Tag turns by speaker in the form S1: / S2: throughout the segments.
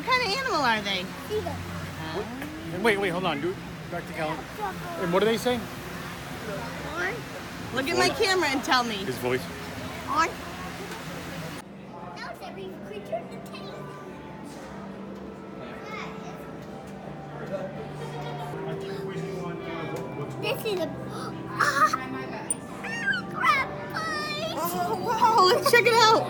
S1: kind of animal are they?
S2: Wait, hold on. Do back to Callan. And what do they say?
S1: Look at my camera and tell me.
S2: His voice.
S1: On.
S3: This is a crab place.
S1: Oh, wow, let's check it out.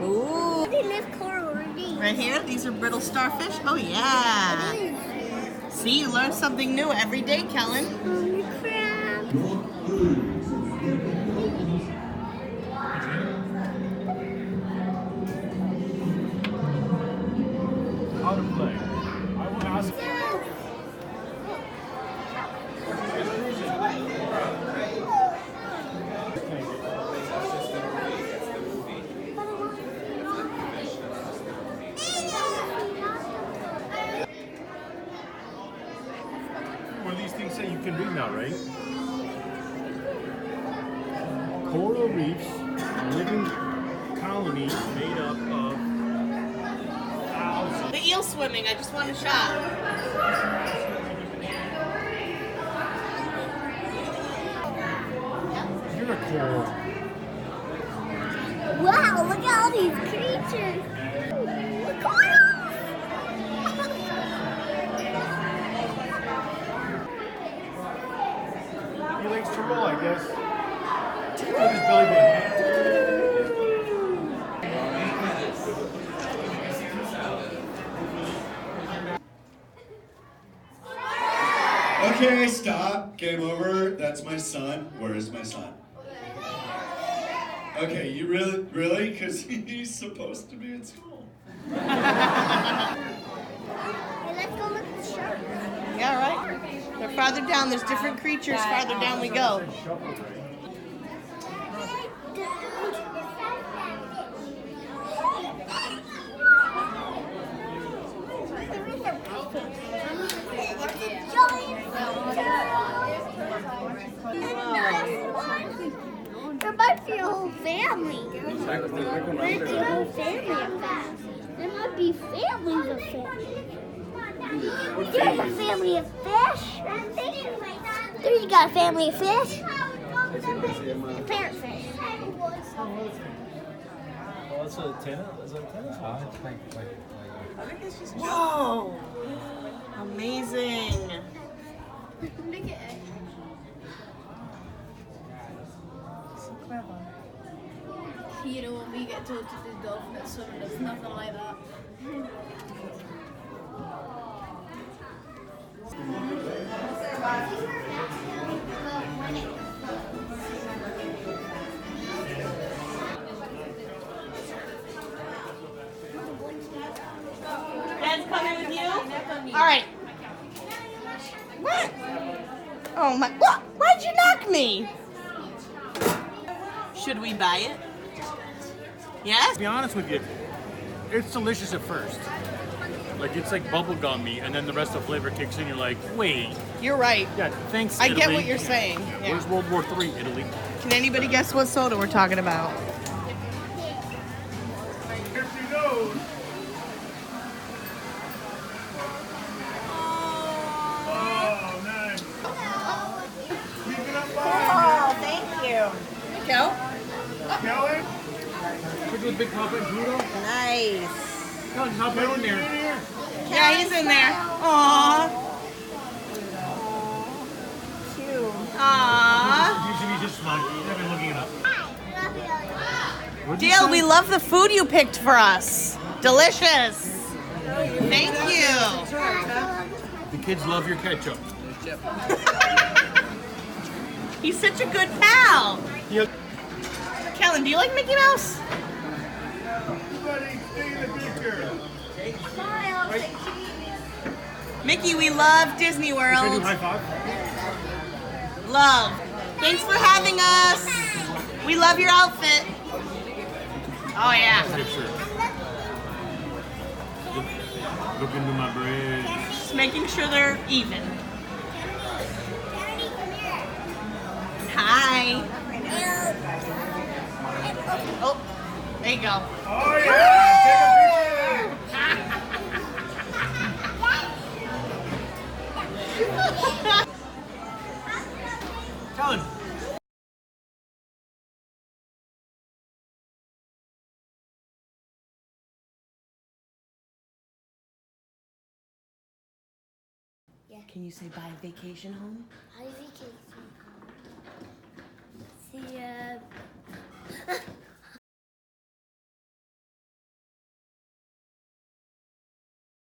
S1: Ooh.
S3: What is this coral reef?
S1: Right here, these are brittle starfish. Oh, yeah. See, you learn something new every day, Kellen.
S3: Crab.
S2: How to play. I will ask. What do these things say? You can read now, right? Coral reefs, a living colony made up of thousands.
S1: The eel swimming, I just want a shot.
S2: You're a coral.
S3: Wow, look at all these creatures. Corals.
S2: He likes to roll, I guess. Look at his belly button.
S4: Okay, stop. Game over. That's my son. Where is my son? Okay, you really? Because he's supposed to be in school.
S3: Hey, let's go look at the shark.
S1: Yeah, right. They're farther down. There's different creatures farther down we go.
S3: There might be a whole family. There might be a whole family of that. There might be families of fish. There's a family of fish. There's got a family of fish. The parrot fish.
S5: Oh, that's a tennis? Is that a tennis?
S1: I think it's just. Whoa! Amazing.
S3: Look at it.
S1: So clever.
S6: You know, when we get told to do dolphin at swimming, it's nothing like that.
S1: Dad's coming with you? All right. What? Oh my! What? Why'd you knock me? Should we buy it? Yes?
S2: To be honest with you, it's delicious at first. Like it's like bubble gummy, and then the rest of the flavor kicks in. You're like, wait.
S1: You're right.
S2: Yeah, thanks.
S1: I
S2: Italy.
S1: get what you're saying. Yeah.
S2: Where's World War III, Italy?
S1: Can anybody guess what soda we're talking about?
S2: Here she goes. Oh, nice. Keep it up,
S1: Oh, thank you. Go.
S2: Kelly. Put the big pop and Pluto.
S1: Nice.
S2: Kelly, hop right in there.
S1: Yeah, he's in there. Aww. Cute. Aww.
S2: You should be just fine. I've been looking it up. What'd you
S1: Dale,
S2: say?
S1: we love the food you picked for us. Delicious. Thank you.
S2: The kids love your ketchup.
S1: He's such a good pal.
S2: Yep.
S1: Kellen, do you like Mickey Mouse?
S2: Everybody, stay in the picture.
S1: Mickey, we love Disney
S2: Can you
S1: World.
S2: high five?
S1: Love. Thanks for having us. We love your outfit. Oh, yeah.
S2: Picture. Look into my brain.
S1: Just making sure they're even. Hi. Oh, There you go.
S2: Oh yeah! Take a picture!
S1: Toad.
S3: Yeah.
S1: Can you say bye vacation home?
S3: Bye vacation.